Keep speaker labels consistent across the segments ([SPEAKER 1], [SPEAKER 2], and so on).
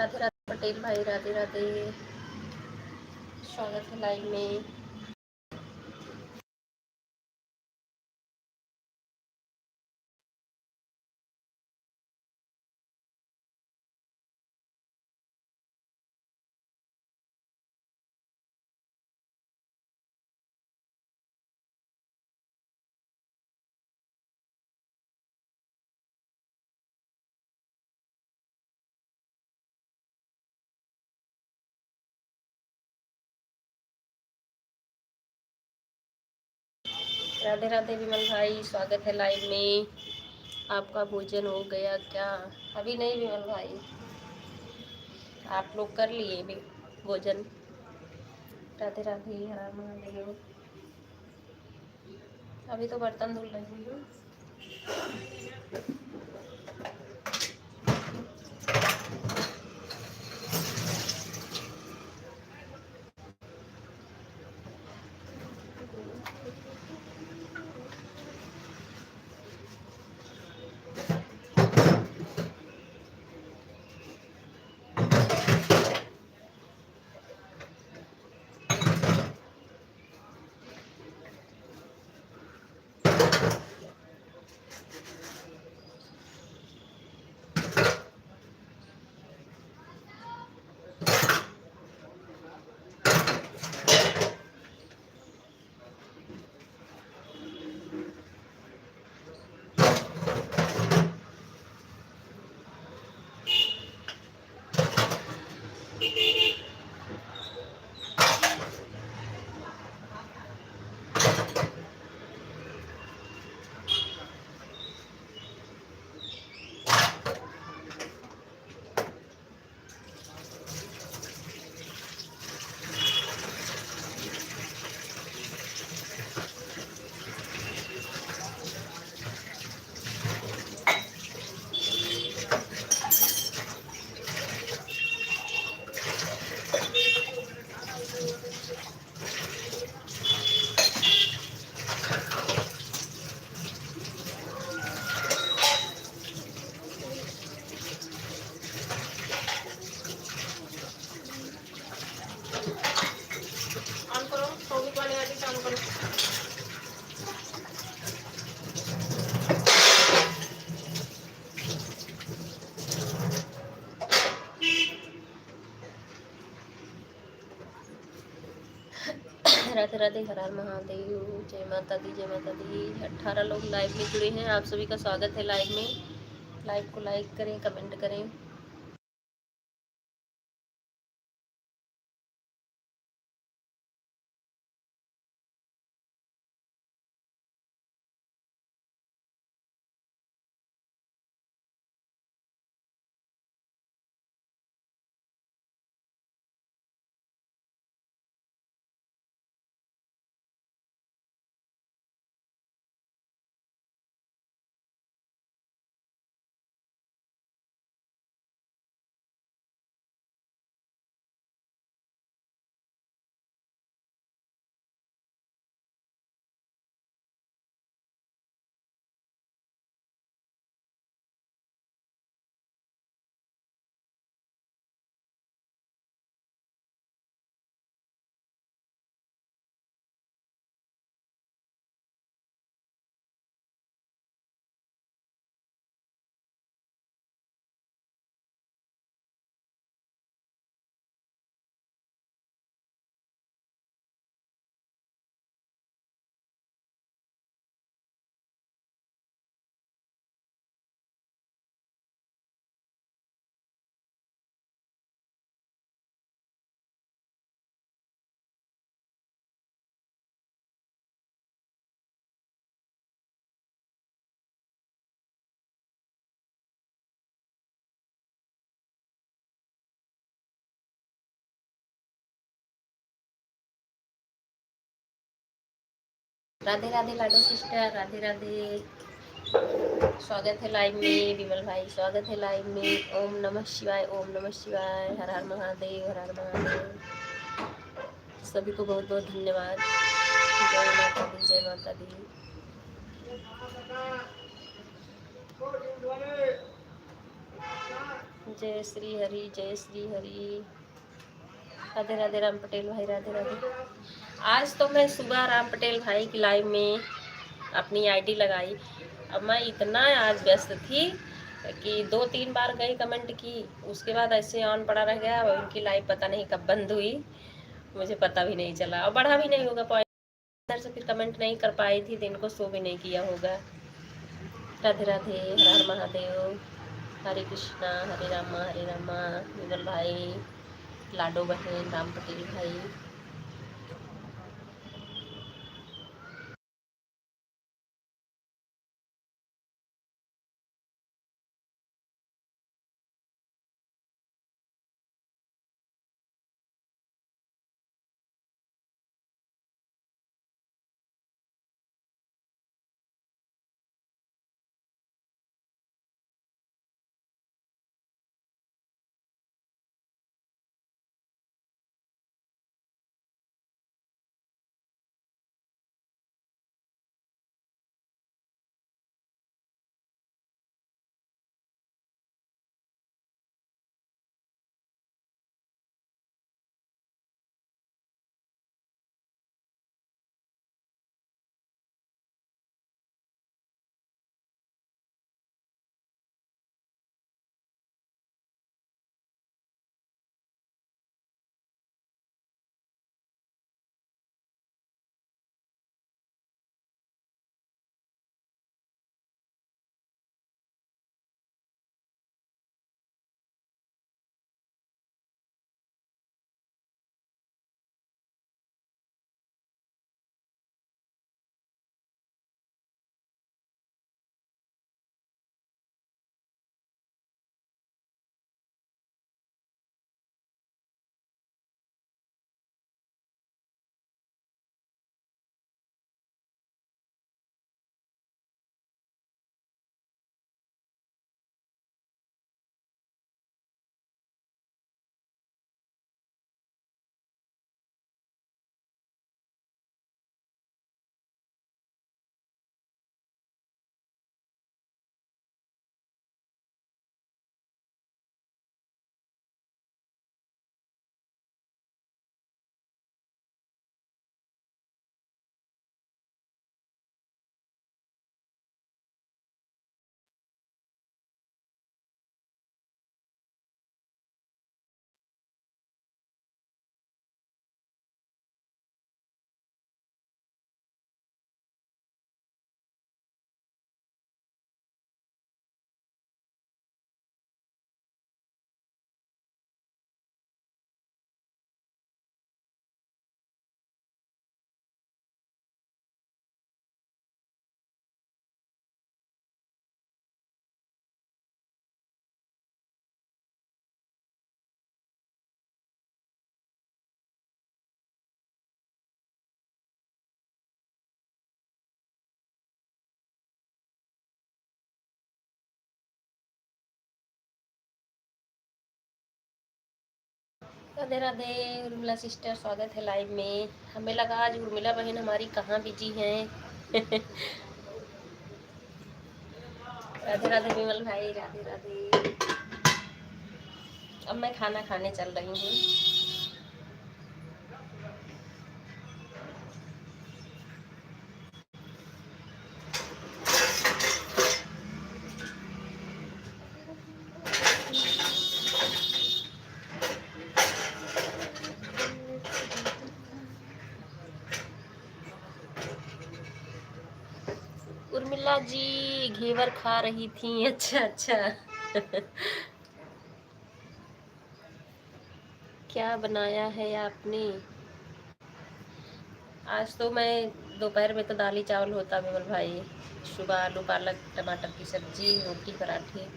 [SPEAKER 1] राधे राधे पटेल भाई, राधे राधे, स्वागत है लाइव में। राधे राधे विमल भाई, स्वागत है लाइव में। आपका भोजन हो गया क्या? अभी नहीं विमल भाई, आप लोग कर लिए भी भोजन? राधे राधे, हर हर महादेव। अभी तो बर्तन धुल रही हूँ। ऑन करो, सौमिक वाले आगे ऑन करो। राधे राधे, हर हर महादेव, जय माता दी, जय माता दी। 18 लोग लाइव में जुड़े हैं, आप सभी का स्वागत है लाइव में। लाइव को लाइक करें, कमेंट करें। राधे राधे लाडो सिस्टर, राधे राधे, स्वागत है लाइव में। विमल भाई, स्वागत है लाइव में। ओम नमः शिवाय, ओम नमः शिवाय, हर हर महादेव, हर हर महादेव। सभी को बहुत बहुत धन्यवाद। जय माता दी, जय माता दी। जय श्री हरि, जय श्री हरि। राधे राधे राम पटेल भाई, राधे राधे। आज तो मैं सुबह राम पटेल भाई की लाइव में अपनी आईडी लगाई। अब मैं इतना आज व्यस्त थी कि 2-3 बार गई, कमेंट की, उसके बाद ऐसे ऑन पड़ा रह गया। और उनकी लाइव पता नहीं कब बंद हुई, मुझे पता भी नहीं चला, और बढ़ा भी नहीं होगा पॉइंट। इधर से फिर कमेंट नहीं कर पाई थी, दिन को शो भी नहीं किया होगा। राधे राधे, हर हर महादेव, हरे कृष्णा हरे रामा विमल भाई, लाडो बहन, राम पटेल भाई। राधे राधे उर्मिला सिस्टर, स्वागत है लाइव में। हमें लगा आज उर्मिला बहन हमारी कहाँ बिजी हैं। राधे राधे विमल भाई, राधे राधे। अब मैं खाना खाने चल रही हूँ। उर्मिला जी घेवर खा रही थी। अच्छा अच्छा। क्या बनाया है आपने? आज तो मैं दोपहर में तो दाल ही चावल होता विमल भाई। सुबह आलू पालक टमाटर की सब्जी, रोटी पराठे।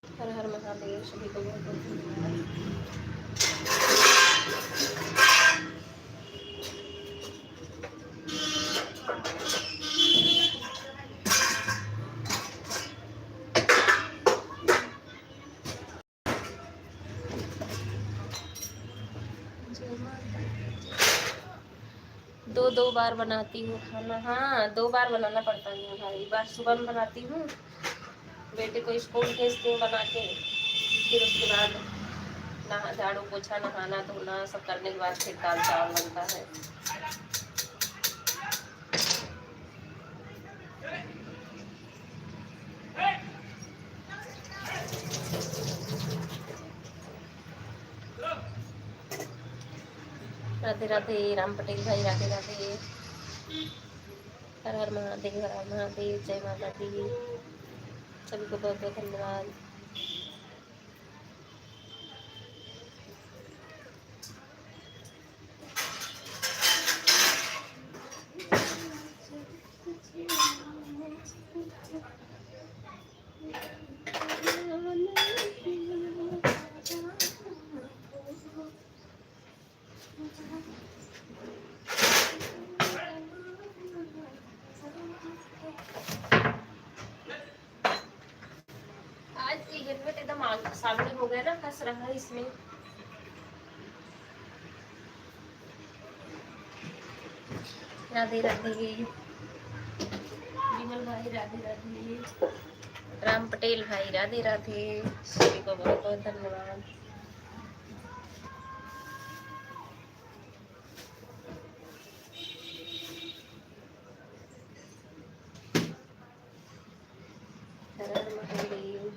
[SPEAKER 1] हर हर महादेव, सभी को बहुत बहुत धन्यवाद। दो बार बनाती हूँ खाना। हाँ, 2 बार बनाना पड़ता है भाई। एक बार सुबह में बनाती हूँ, बेटे को स्कूल भेजती हूँ बना के, फिर उसके बाद नहा झाड़ू पोछा नहाना धोना सब करने के बाद फिर दाल चावल बनता है। राधे राधे राम पटेल भाई, राधे राधे। हर हर महादेव, हर हर महादेव, जय माता दी। सभी को बहुत बहुत धन्यवाद। आज ये हेलमेट एकदम सामने हो गया ना, फंस रहा है इसमें। राधे राधे विमल भाई, राधे राधे। राम पटेल भाई, राधे राधे। सभी को बहुत बहुत धन्यवाद। हर हर महादेव।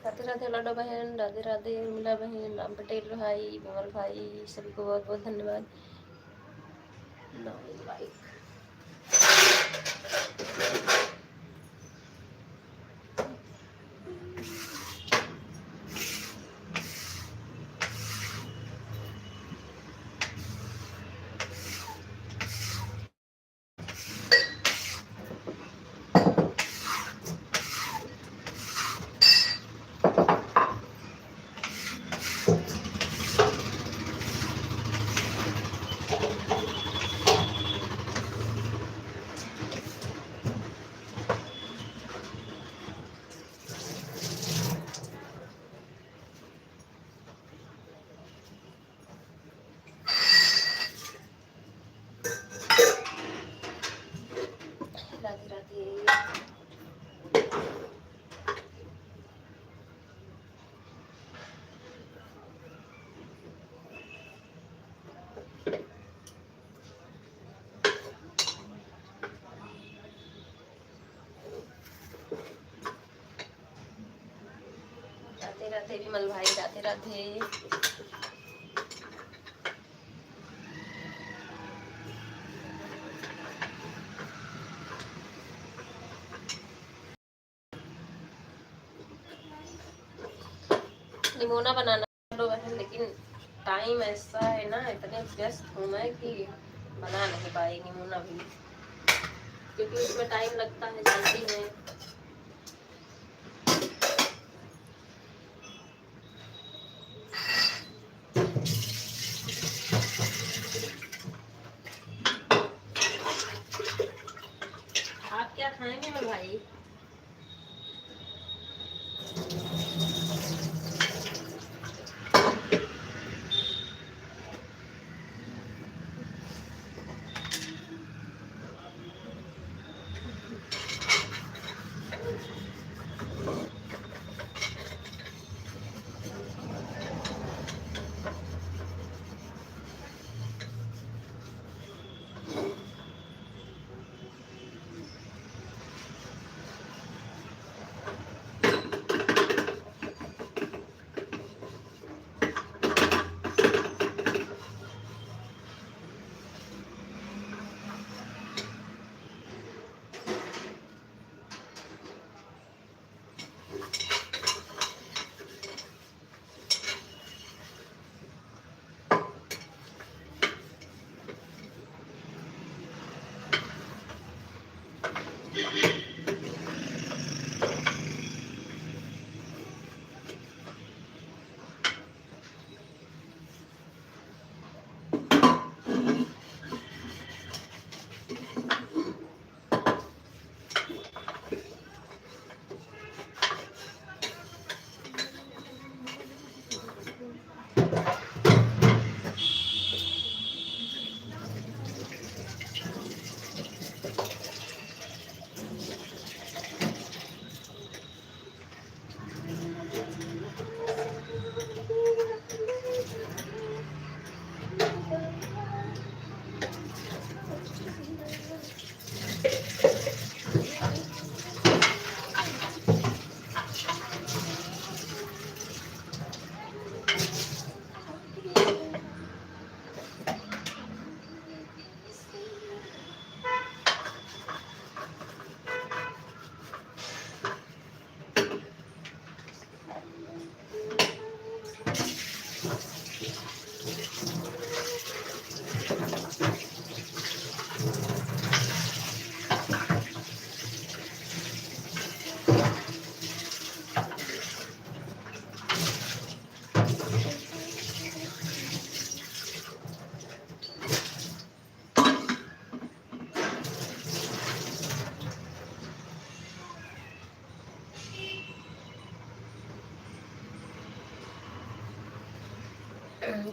[SPEAKER 1] राधे राधे लाडो बहन, राधे राधे उर्मिला बहन, राम पटेल भाई, विमल भाई, सभी को बहुत बहुत धन्यवाद। राधे राधे। राधे राधे विमल भाई, राधे राधे। निमोना बनाना लो बहन, लेकिन टाइम ऐसा है ना, इतने व्यस्त हूँ मैं कि बना नहीं पाई निमोना भी, क्योंकि उसमें टाइम लगता है, जल्दी है। आप क्या खाएंगे मेरे भाई?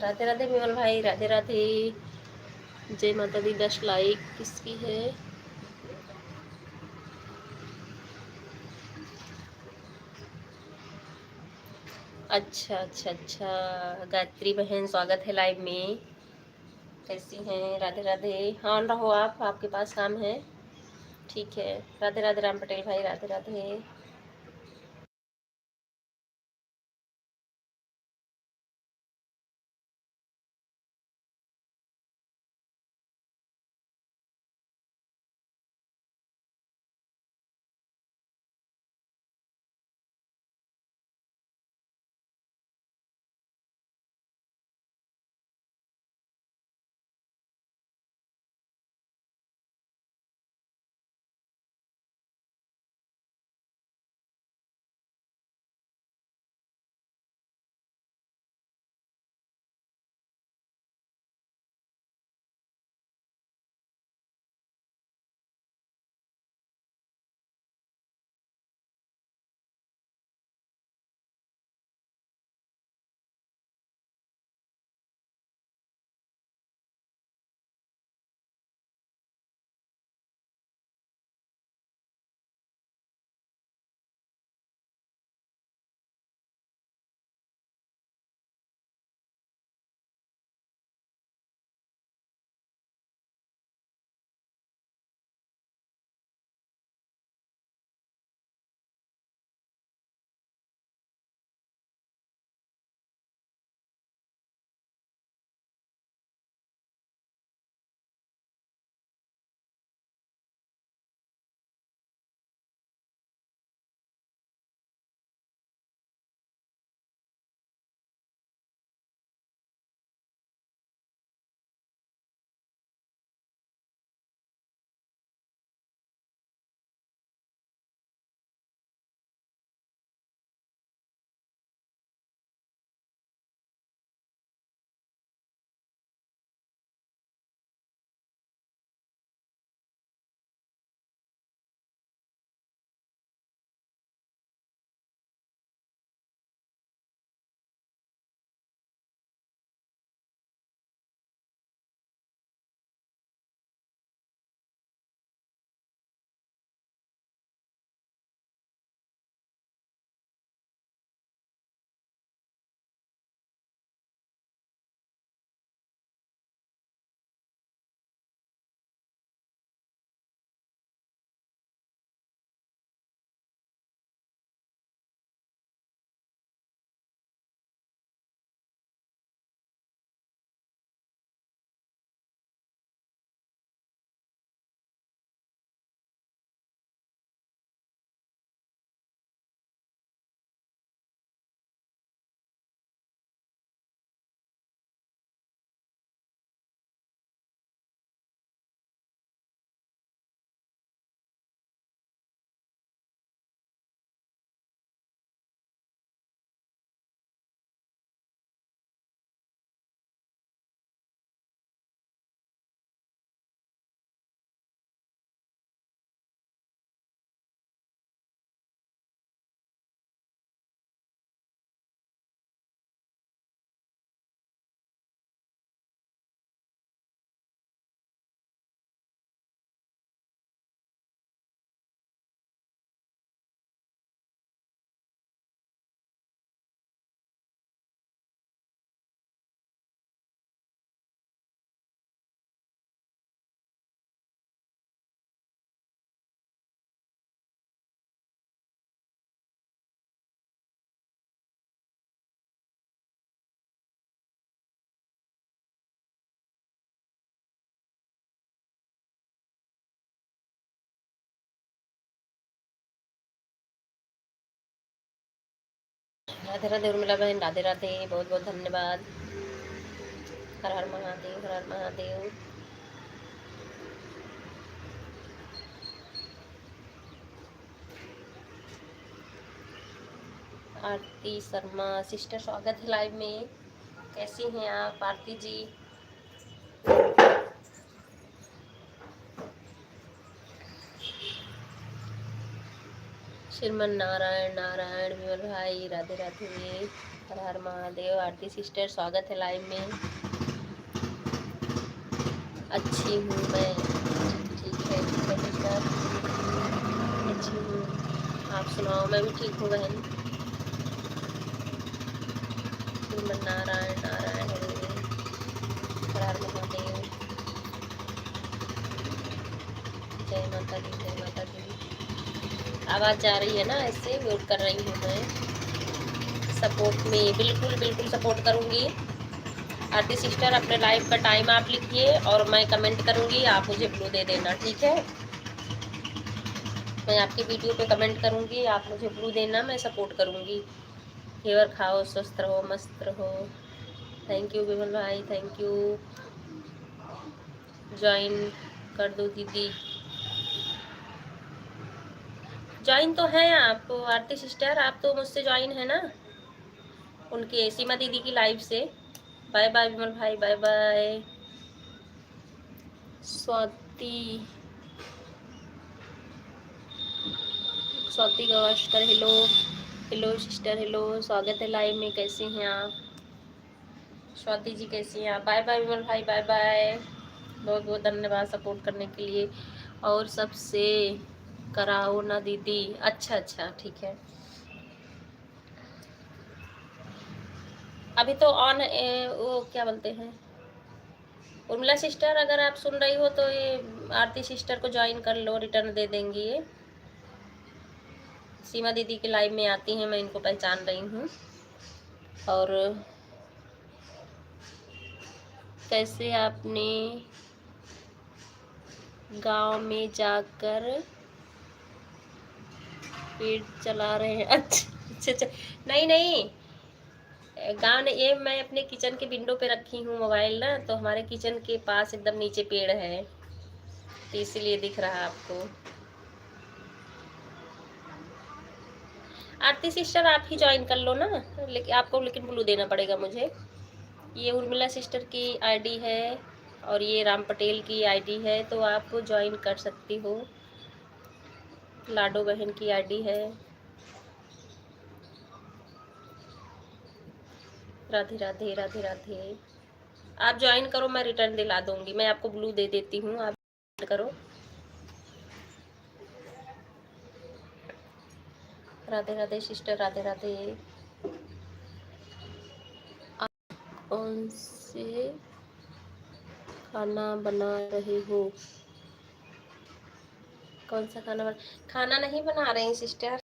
[SPEAKER 1] राधे राधे विमल भाई, राधे राधे। जय माता दी। 10 लाइक किसकी है? अच्छा अच्छा अच्छा, गायत्री बहन स्वागत है लाइव में। कैसी हैं? राधे राधे। हाँ, ऑन रहो आप, आपके पास काम है। ठीक है। राधे राधे राम पटेल भाई, राधे राधे। राधे राधे उर्मिला बहन, राधे राधे, बहुत बहुत धन्यवाद। हर हर महादेव, हर हर महादेव। आरती शर्मा सिस्टर, स्वागत है लाइव में। कैसी हैं आप आरती जी? श्रीमन नारायण नारायण, विमल भाई राधे राधे, हर हर महादेव। आरती सिस्टर, स्वागत है लाइव में। अच्छी हूँ मैं। ठीक है सिस्टर, अच्छी हूँ। आप सुनाओ? मैं भी ठीक हूँ बहन। श्रीमन नारायण नारायण हरे, हर हर महादेव। जय माता दी, जय माता दी। आवाज़ जा रही है ना? ऐसे म्यूट कर रही हूँ मैं। सपोर्ट में बिल्कुल बिल्कुल सपोर्ट करूँगी। आरती सिस्टर, अपने लाइव का टाइम आप लिखिए और मैं कमेंट करूँगी, आप मुझे ब्लू दे देना, ठीक है? मैं आपकी वीडियो पे कमेंट करूँगी, आप मुझे ब्लू देना, मैं सपोर्ट करूँगी। घेवर खाओ, स्वस्थ रहो, मस्त रहो। थैंक यू विमल भाई, थैंक यू। ज्वाइन कर दो दीदी। ज्वाइन तो है आप आरती सिस्टर, आप तो मुझसे ज्वाइन है ना, उनके सीमा दीदी की लाइव से। बाय बाय विमल भाई, bye bye. Swati, Swati Gavaskar, hello hello sister, hello, स्वागत है लाइव में। कैसी हैं आप? स्वाति जी कैसी हैं आप? बाय बाय विमल भाई, बाय बाय। बहुत बहुत धन्यवाद सपोर्ट करने के लिए। और सबसे कराओ ना दीदी। अच्छा अच्छा, ठीक है। अभी तो ऑन वो क्या बोलते हैं, उर्मिला सिस्टर, अगर आप सुन रही हो तो ये आरती सिस्टर को ज्वाइन कर लो, रिटर्न दे देंगी ये। सीमा दीदी के लाइव में आती हैं, मैं इनको पहचान रही हूँ। और कैसे आपने गांव में जाकर पेड़ चला रहे हैं? अच्छा अच्छा अच्छा, नहीं नहीं, गाँव ने ये मैं अपने किचन के विंडो पे रखी हूँ मोबाइल ना, तो हमारे किचन के पास एकदम नीचे पेड़ है, तो इसीलिए दिख रहा है आपको। आरती सिस्टर, आप ही ज्वाइन कर लो ना, लेकिन आपको ब्लू देना पड़ेगा मुझे। ये उर्मिला सिस्टर की आईडी है और ये राम पटेल की आईडी है, तो आप ज्वाइन कर सकती हो। लाडो बहन की आईडी है। राधे राधे, राधे राधे। आप ज्वाइन करो, मैं रिटर्न दिला दूंगी, मैं आपको ब्लू दे देती हूँ, आप करो। राधे राधे सिस्टर, राधे राधे। आप कौन से खाना बना रहे हो? कौन सा खाना नहीं बना रहे हैं सिस्टर।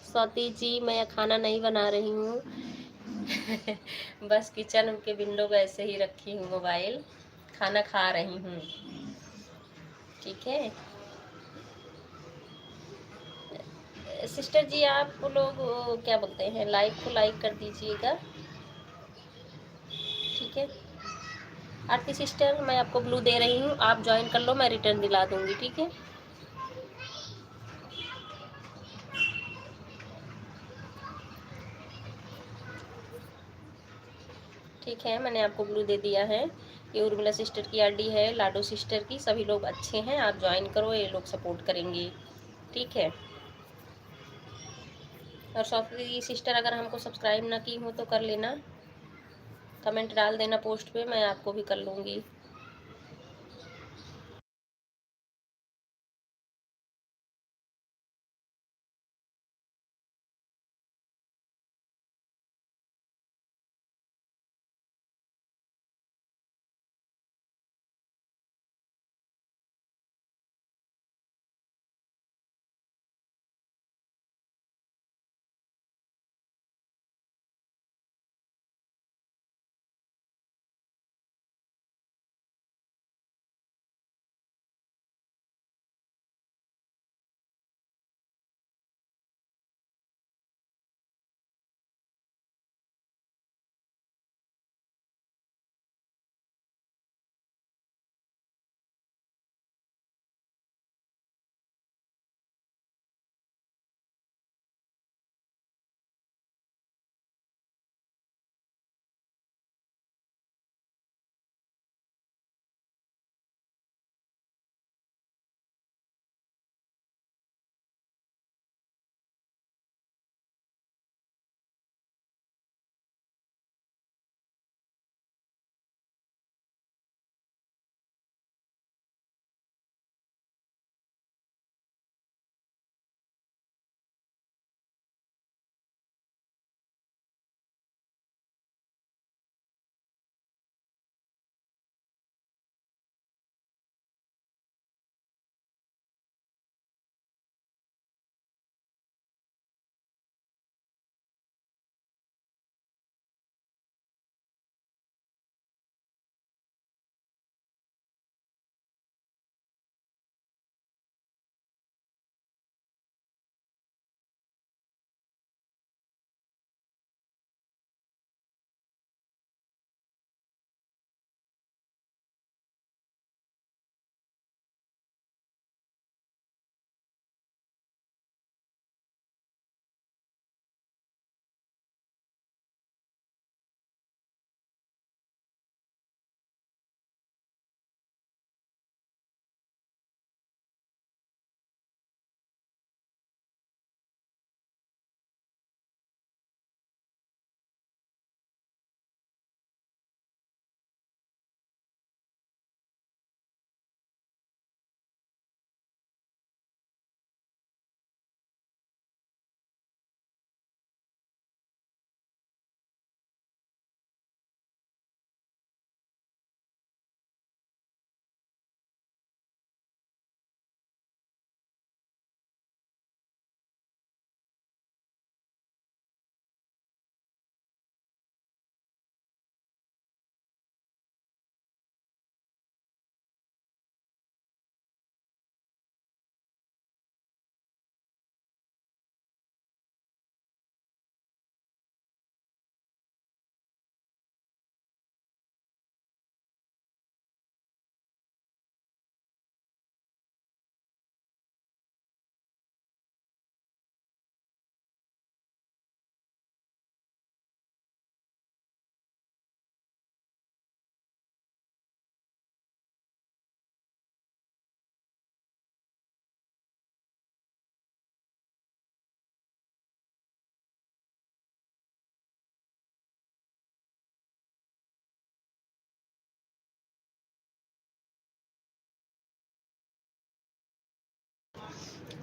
[SPEAKER 1] स्वाति जी, मैं खाना नहीं बना रही हूँ। बस किचन के विंडो पे ऐसे ही रखी हूँ मोबाइल, खाना खा रही हूँ, ठीक है। सिस्टर जी, आप लोग क्या बोलते हैं, लाइव को लाइक कर दीजिएगा, ठीक है। आरती सिस्टर, मैं आपको ब्लू दे रही हूँ, आप ज्वाइन कर लो, मैं रिटर्न दिला दूंगी, ठीक है। ठीक है, मैंने आपको ब्लू दे दिया है। ये उर्मिला सिस्टर की आईडी है, लाडो सिस्टर की। सभी लोग अच्छे हैं, आप ज्वाइन करो, ये लोग सपोर्ट करेंगे, ठीक है। और स्वाति सिस्टर, अगर हमको सब्सक्राइब ना की हो तो कर लेना, कमेंट डाल देना पोस्ट पे, मैं आपको भी कर लूँगी।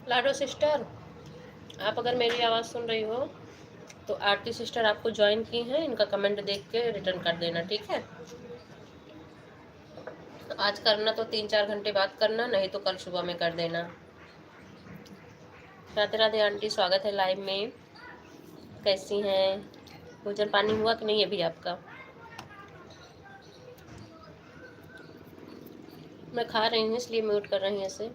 [SPEAKER 1] लाडो सिस्टर, आप अगर मेरी आवाज़ सुन रही हो तो आरती सिस्टर आपको ज्वाइन की हैं, इनका कमेंट देख के रिटर्न कर देना, ठीक है। आज करना तो 3-4 घंटे बाद करना, नहीं तो कल सुबह में कर देना। राधे राधे आंटी, स्वागत है लाइव में। कैसी हैं? भोजन पानी हुआ कि नहीं अभी आपका? मैं खा रही हूँ इसलिए म्यूट कर रही हूँ ऐसे।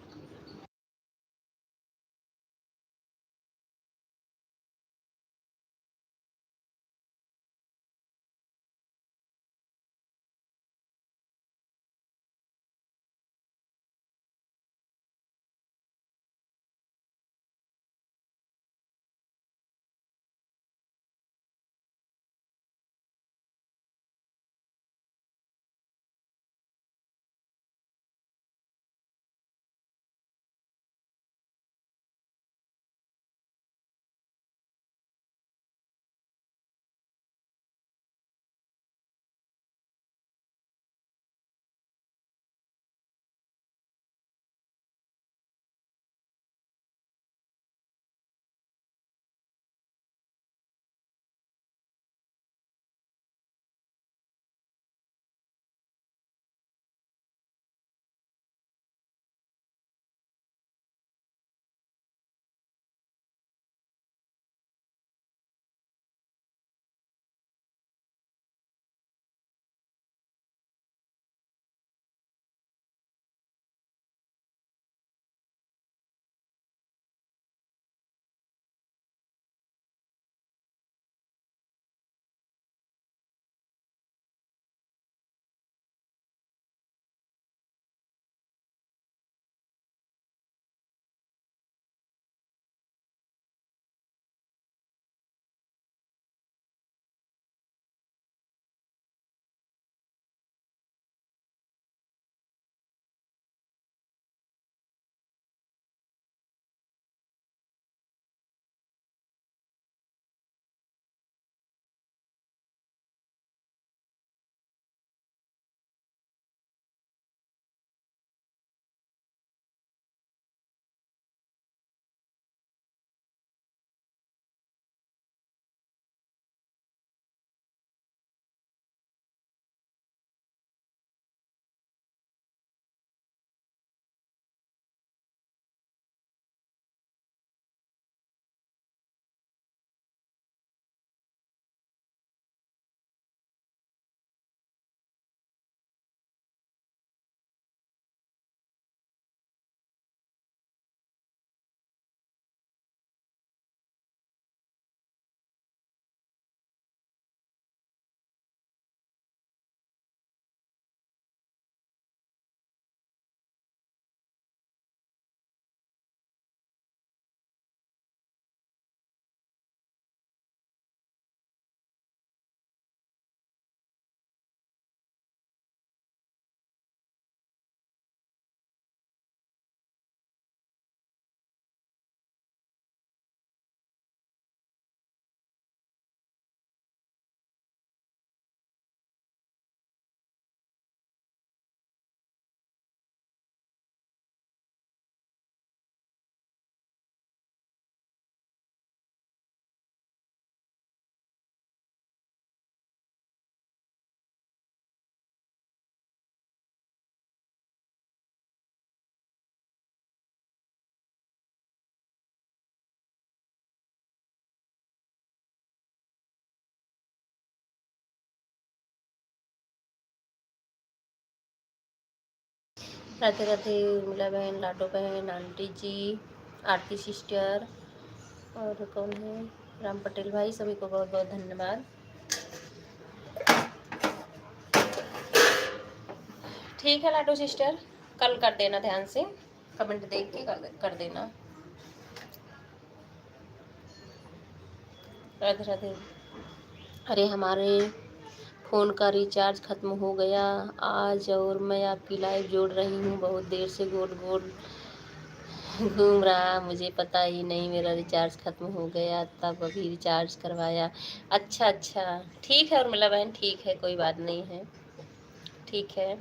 [SPEAKER 1] राधे राधे उर्मिला बहन, लाडो बहन, आंटी जी, आरती सिस्टर और कौन है, राम पटेल भाई, सभी को बहुत बहुत धन्यवाद। ठीक है लाडो सिस्टर, कल कर देना, ध्यान से कमेंट देख के कर देना। राधे राधे। अरे हमारे फ़ोन का रिचार्ज ख़त्म हो गया आज और मैं आपकी लाइव जोड़ रही हूँ, बहुत देर से गोल गोल घूम रहा, मुझे पता ही नहीं मेरा रिचार्ज ख़त्म हो गया, तब अभी रिचार्ज करवाया। अच्छा अच्छा, ठीक है उर्मिला बहन, ठीक है, कोई बात नहीं है, ठीक है।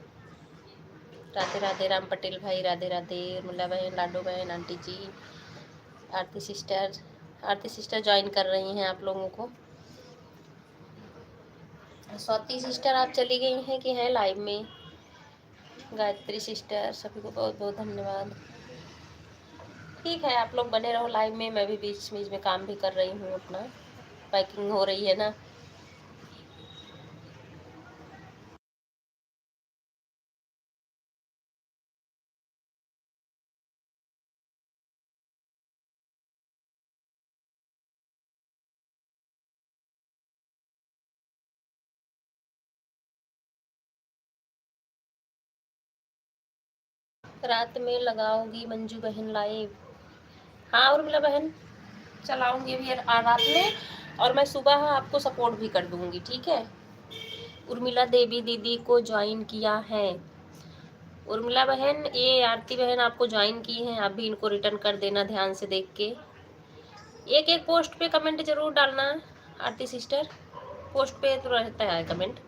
[SPEAKER 1] राधे राधे राम पटेल भाई, राधे राधे उर्मिला बहन, लाडो बहन, आंटी जी, आरती सिस्टर ज्वाइन कर रही हैं आप लोगों को। स्वाति सिस्टर आप चली गई हैं कि हैं लाइव में? गायत्री सिस्टर, सभी को बहुत बहुत धन्यवाद। ठीक है, आप लोग बने रहो लाइव में, मैं भी बीच बीच में काम भी कर रही हूँ, अपना पैकिंग हो रही है ना। रात में लगाओगी मंजू बहन लाइव? हाँ उर्मिला बहन, चलाऊंगी अभी रात में, और मैं सुबह आपको सपोर्ट भी कर दूंगी, ठीक है। उर्मिला देवी दीदी को ज्वाइन किया है। उर्मिला बहन, ये आरती बहन आपको ज्वाइन की हैं, आप भी इनको रिटर्न कर देना ध्यान से देख के। एक एक पोस्ट पे कमेंट जरूर डालना। आरती सिस्टर, पोस्ट पे तो रहता है कमेंट।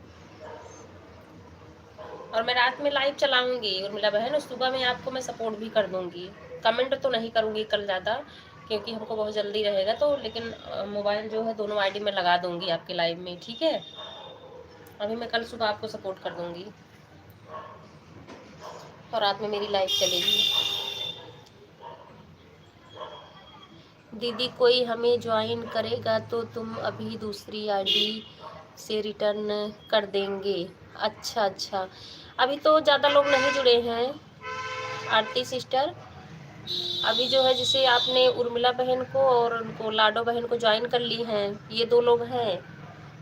[SPEAKER 1] और मैं रात में लाइव चलाऊंगी उर्मिला बहन, और सुबह में आपको मैं सपोर्ट भी कर दूंगी। कमेंट तो नहीं करूंगी कल ज़्यादा, क्योंकि हमको बहुत जल्दी रहेगा तो, लेकिन मोबाइल जो है दोनों आईडी में लगा दूंगी आपके लाइव में, ठीक है। अभी मैं कल सुबह आपको सपोर्ट कर दूंगी, और रात में मेरी लाइव चलेगी। दीदी कोई हमें ज्वाइन करेगा तो तुम अभी दूसरी आईडी से रिटर्न कर देंगे? अच्छा अच्छा, अभी तो ज़्यादा लोग नहीं जुड़े हैं आरती सिस्टर। अभी जो है, जैसे आपने उर्मिला बहन को और उनको लाडो बहन को ज्वाइन कर ली हैं, ये 2 लोग हैं।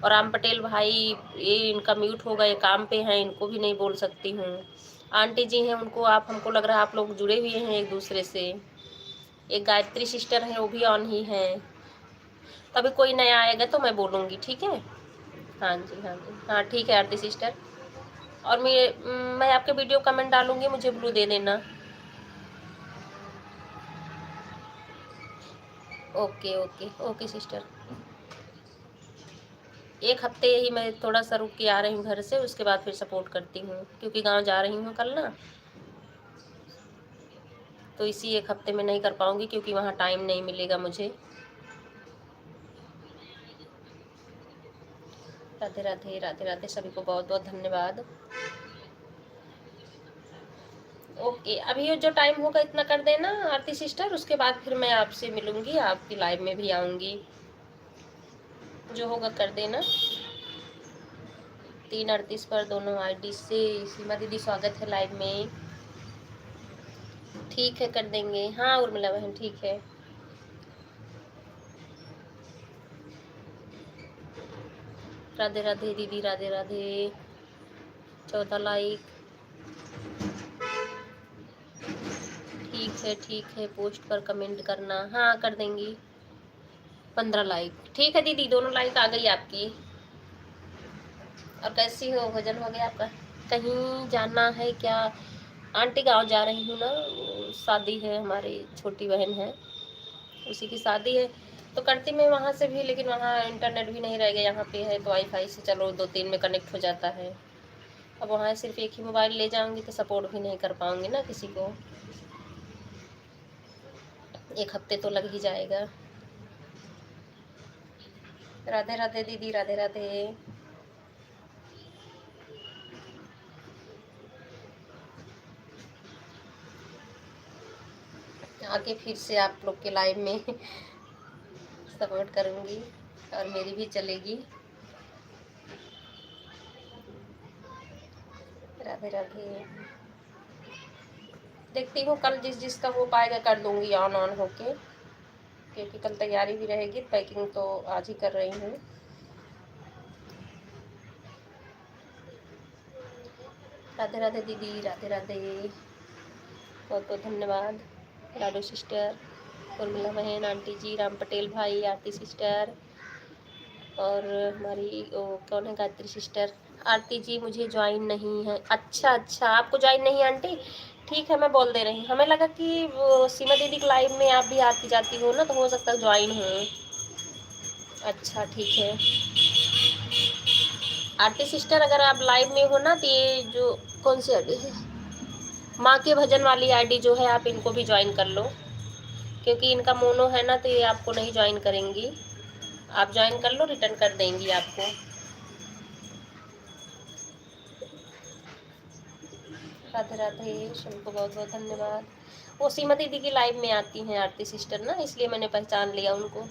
[SPEAKER 1] और राम पटेल भाई, ये इनका म्यूट हो गए, काम पे हैं, इनको भी नहीं बोल सकती हूँ। आंटी जी हैं, उनको आप, हमको लग रहा है आप लोग जुड़े हुए हैं एक दूसरे से। एक गायत्री सिस्टर है, वो भी ऑन ही हैं। तभी कोई नया आएगा तो मैं बोलूँगी, ठीक है। हाँ जी हाँ जी, हाँ ठीक है आरती सिस्टर। और मैं आपके वीडियो कमेंट डालूँगी, मुझे ब्लू दे देना। Okay okay okay sister. एक हफ्ते यही मैं थोड़ा सा रुक के आ रही हूँ घर से, उसके बाद फिर सपोर्ट करती हूँ, क्योंकि गांव जा रही हूँ कल ना, तो इसी एक हफ्ते में नहीं कर पाऊँगी, क्योंकि वहाँ टाइम नहीं मिलेगा मुझे। राधे राधे राधे राधे, सभी को बहुत बहुत धन्यवाद। ओके, अभी ये जो टाइम होगा इतना कर देना आरती सिस्टर, उसके बाद फिर मैं आपसे मिलूँगी, आपकी लाइव में भी आऊँगी, जो होगा कर देना। 3:38 पर दोनों आईडी से। सीमा दीदी स्वागत है लाइव में। ठीक है कर देंगे, हाँ उर्मिला बहन ठीक है। राधे राधे दीदी, राधे राधे। 14 लाइक, ठीक है, पोस्ट पर कमेंट करना, हाँ कर देंगी। 15 लाइक, ठीक है दीदी, दोनों लाइक आ गई आपकी। और कैसी हो, भोजन हो गया आपका? कहीं जाना है क्या? आंटी गांव जा रही हूँ ना, शादी है, हमारी छोटी बहन है, उसी की शादी है, तो करती मैं वहाँ से भी, लेकिन वहाँ इंटरनेट भी नहीं रहेगा, यहाँ पे है तो वाईफाई से चलो 2-3 में कनेक्ट हो जाता है। अब वहाँ सिर्फ एक ही मोबाइल ले जाऊँगी तो सपोर्ट भी नहीं कर पाऊँगी ना किसी को, एक हफ्ते तो लग ही जाएगा। राधे राधे दीदी, राधे राधे। आगे फिर से आप लोग के लाइव में सपोर्ट करूँगी, और मेरी भी चलेगी। राधे राधे। देखती हूँ कल जिसका हो पाएगा कर दूँगी ऑन होके, क्योंकि कल तैयारी भी रहेगी, पैकिंग तो आज ही कर रही हूँ। राधे राधे दीदी, राधे राधे, बहुत बहुत धन्यवाद। लाडो सिस्टर, उर्मिला बहन, आंटी जी, राम पटेल भाई, आरती सिस्टर, और हमारी कौन है, गायत्री सिस्टर। आरती जी मुझे ज्वाइन नहीं है। अच्छा अच्छा, आपको ज्वाइन नहीं है आंटी, ठीक है मैं बोल दे रही हूँ। हमें लगा कि वो सीमा दीदी के लाइव में आप भी आती जाती हो ना, तो हो सकता है ज्वाइन हो। अच्छा ठीक है आरती सिस्टर, अगर आप लाइव में हो ना, तो ये जो कौन सी आईडी है, माँ के भजन वाली आईडी जो है, आप इनको भी ज्वाइन कर लो। क्योंकि इनका मोनो है ना, तो ये आपको नहीं ज्वाइन करेंगी। आप ज्वाइन कर लो, रिटर्न कर देंगी आपको। राधे राधे, सभी को बहुत बहुत धन्यवाद। वो सीमा दीदी की लाइव में आती हैं आरती सिस्टर ना, इसलिए मैंने पहचान लिया उनको।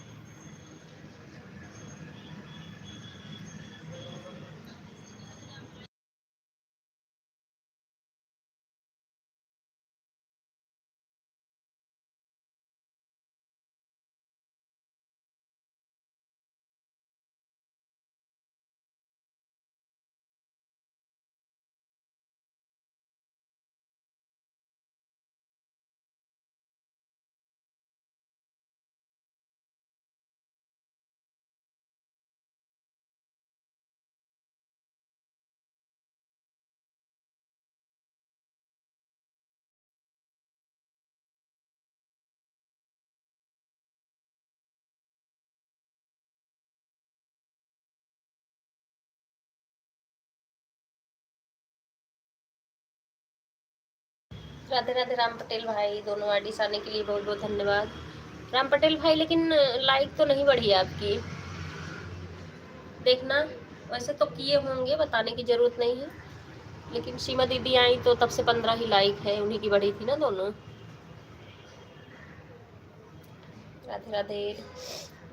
[SPEAKER 1] राधे राधे राम पटेल भाई, दोनों आईडीज आने के लिए बहुत बहुत धन्यवाद। राम पटेल भाई, लेकिन लाइक तो नहीं बढ़ी आपकी, देखना। वैसे तो किए होंगे, बताने की जरूरत नहीं है, लेकिन सीमा दीदी आई तो तब से 15 ही लाइक है, उन्हीं की बढ़ी थी ना दोनों। राधे राधे,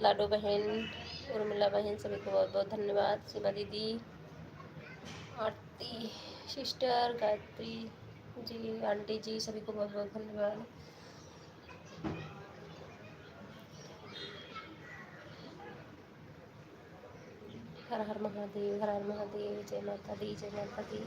[SPEAKER 1] लाडो बहन, उर्मिला बहन, सभी को बहुत बहुत धन्यवाद। सीमा दीदी, आरती सिस्टर, गायत्री जी, आंटी जी, सभी को बहुत बहुत धन्यवाद। हर हर महादेव, हर हर महादेव, जय माता दी, जय माता दी।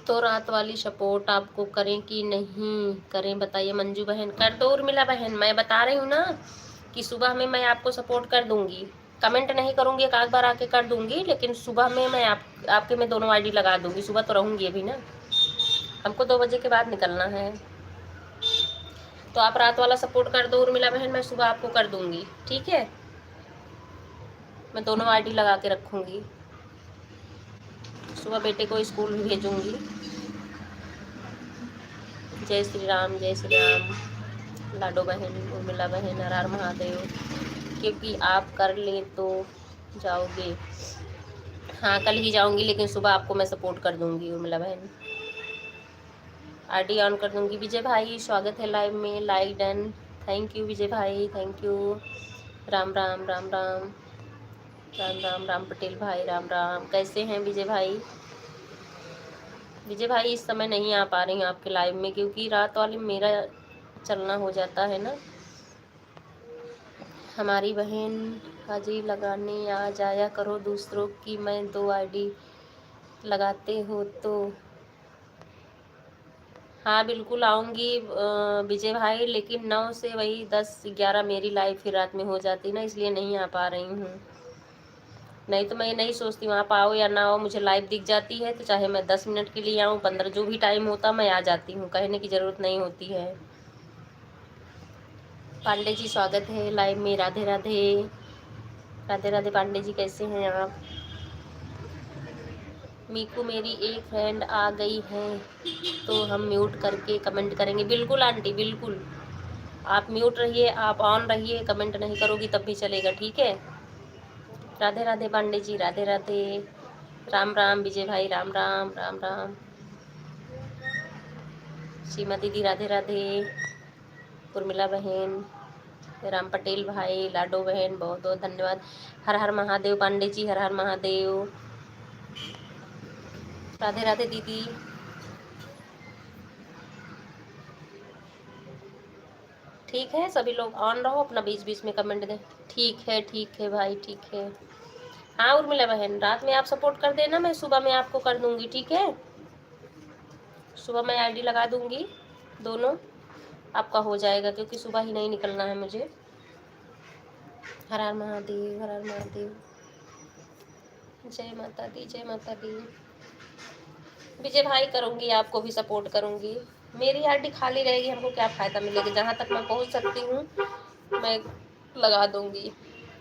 [SPEAKER 1] तो रात वाली सपोर्ट आपको करें कि नहीं करें, बताइए। मंजू बहन कर दो, उर्मिला बहन मैं बता रही हूँ ना कि सुबह में मैं आपको सपोर्ट कर दूंगी। कमेंट नहीं करूंगी, एक आध बार आके कर दूंगी, लेकिन सुबह में मैं आपके में दोनों आईडी लगा दूंगी। सुबह तो रहूंगी अभी ना, हमको 2 बजे के बाद निकलना है। तो आप रात वाला सपोर्ट कर दो उर्मिला बहन, मैं सुबह आपको कर दूंगी, ठीक है। मैं दोनों आईडी लगा के रखूंगी, सुबह बेटे को स्कूल भी भेजूंगी। जय श्री राम, जय श्री राम, लाडो बहन, उर्मिला बहन, हर हर महादेव। क्योंकि आप कर लें तो जाओगे। हाँ कल ही जाऊंगी, लेकिन सुबह आपको मैं सपोर्ट कर दूंगी उर्मिला बहन, आईडी ऑन कर दूंगी। विजय भाई स्वागत है लाइव में, लाइक डन, थैंक यू विजय भाई, थैंक यू। राम राम राम राम राम राम, राम पटेल भाई राम राम, कैसे हैं विजय भाई? विजय भाई इस समय नहीं आ पा रही हूँ आपके लाइव में, क्योंकि रात वाले मेरा चलना हो जाता है ना। हमारी बहन हाजिरी लगाने आ जाया करो दूसरों की, मैं 2 आईडी लगाते हो तो। हाँ बिल्कुल आऊँगी विजय भाई, लेकिन 9 से वही 10-11 मेरी लाइव फिर रात में हो जाती ना, इसलिए नहीं आ पा रही हूँ। नहीं तो मैं नहीं सोचती हूँ आप आओ या ना आओ, मुझे लाइव दिख जाती है तो चाहे मैं 10 मिनट के लिए आऊँ, 15, जो भी टाइम होता मैं आ जाती हूँ, कहने की ज़रूरत नहीं होती है। पांडे जी स्वागत है लाइव में, राधे राधे, राधे राधे पांडे जी, कैसे हैं आप? मीकू मेरी एक फ्रेंड आ गई है तो हम म्यूट करके कमेंट करेंगे। बिल्कुल आंटी बिल्कुल, आप म्यूट रहिए, आप ऑन रहिए, कमेंट नहीं करोगी तब भी चलेगा, ठीक है। राधे राधे पांडे जी, राधे राधे। राम राम विजय भाई, राम राम राम राम। सीमा दीदी राधे राधे। उर्मिला बहन, राम पटेल भाई, लाडो बहन बहुत बहुत धन्यवाद। हर हर महादेव पांडे जी, हर हर महादेव। राधे राधे दीदी। ठीक है, सभी लोग ऑन रहो, अपना बीच बीच में कमेंट दें। ठीक है भाई, ठीक है। हाँ उर्मिला बहन, रात में आप सपोर्ट कर देना, मैं सुबह में आपको कर दूंगी, ठीक है। सुबह मैं आईडी लगा दूंगी, दोनों आपका हो जाएगा, क्योंकि सुबह ही नहीं निकलना है मुझे। हर हर महादेव, हर हर महादेव। जय माता दी, जय माता दी। विजय भाई करूंगी, आपको भी सपोर्ट करूंगी। मेरी आईडी खाली रहेगी, हमको क्या फ़ायदा मिलेगा। जहाँ तक मैं पहुँच सकती हूँ मैं लगा दूंगी।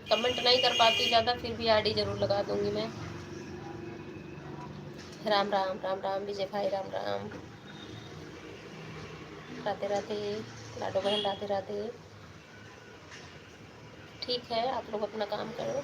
[SPEAKER 1] कमेंट नहीं कर पाती ज़्यादा, फिर भी आईडी ज़रूर लगा दूंगी मैं। राम राम राम राम विजय भाई, राम राम। राधे राधे लाडो बहन, राधे राधे। ठीक है, आप लोग अपना काम करो।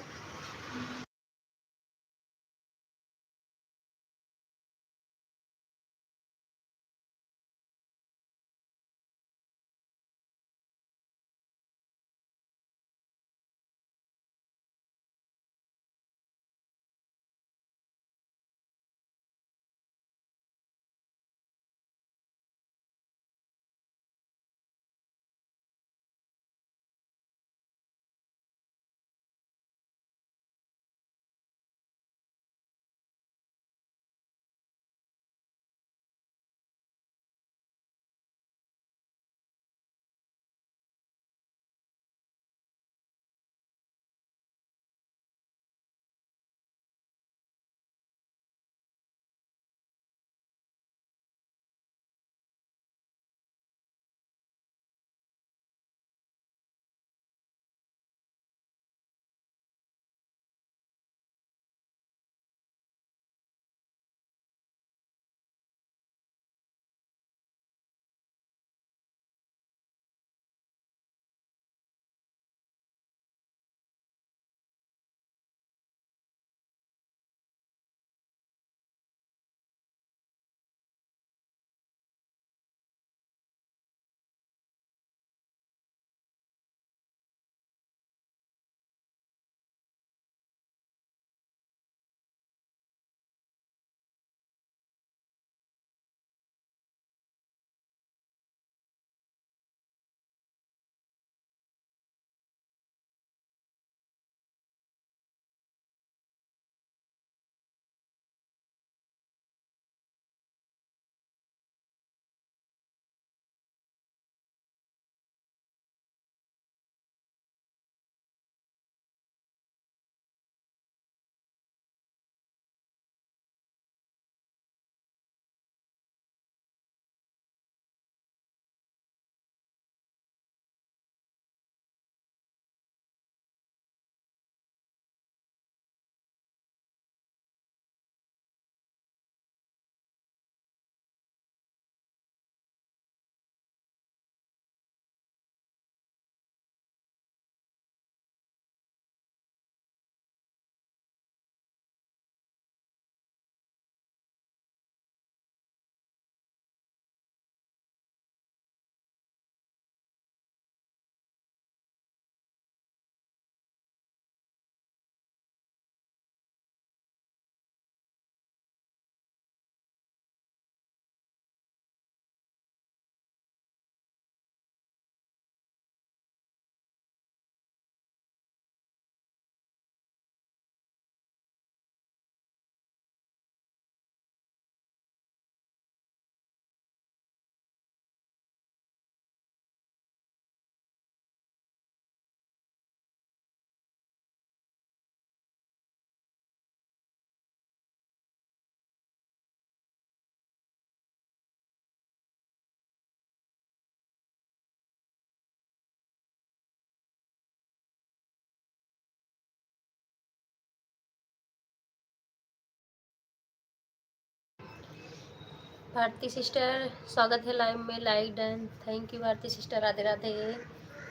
[SPEAKER 1] भारती सिस्टर स्वागत है लाइव में, like done, thank you Bharti sister, Radhe Radhe.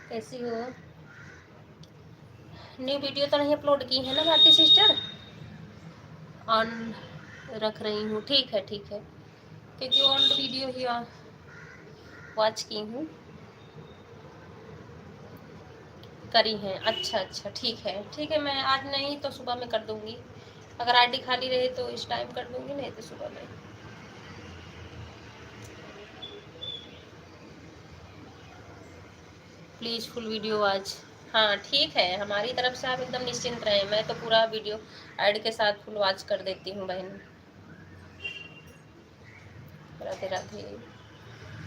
[SPEAKER 1] कैसी हो? न्यू वीडियो तो नहीं अपलोड की है ना भारती सिस्टर? ऑन रख रही हूँ। ठीक है, ठीक है, क्योंकि ओल्ड वीडियो ही वॉच की हूँ, करी हैं। अच्छा अच्छा, ठीक है, ठीक है, मैं आज नहीं तो सुबह में कर दूँगी। अगर आईडी खाली रहे तो इस टाइम कर दूँगी, नहीं तो सुबह में। प्लीज़ फुल वीडियो आज। हाँ ठीक है, हमारी तरफ से आप एकदम निश्चिंत रहें, मैं तो पूरा वीडियो ऐड के साथ फुल वॉच कर देती हूँ बहन। राधे राधे।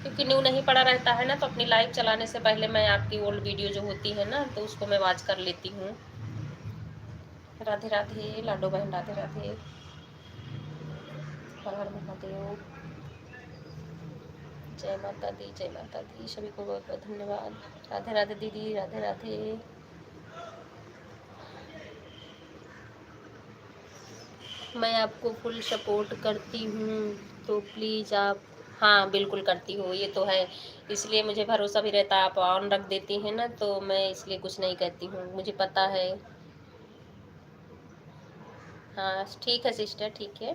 [SPEAKER 1] क्योंकि न्यू नहीं पड़ा रहता है ना, तो अपनी लाइव चलाने से पहले मैं आपकी ओल्ड वीडियो जो होती है ना, तो उसको मैं वॉच कर लेती हूँ। राधे राधे लाडो बहन, राधे राधे, हर हर महादेव, जय माता दी, जय माता दी, सभी को बहुत बहुत धन्यवाद। राधे राधे दीदी, राधे राधे। मैं आपको फुल सपोर्ट करती हूँ, तो प्लीज़ आप। हाँ बिल्कुल करती हो, ये तो है, इसलिए मुझे भरोसा भी रहता है। आप ऑन रख देती हैं ना, तो मैं इसलिए कुछ नहीं कहती हूँ, मुझे पता है। हाँ ठीक है सिस्टर, ठीक है।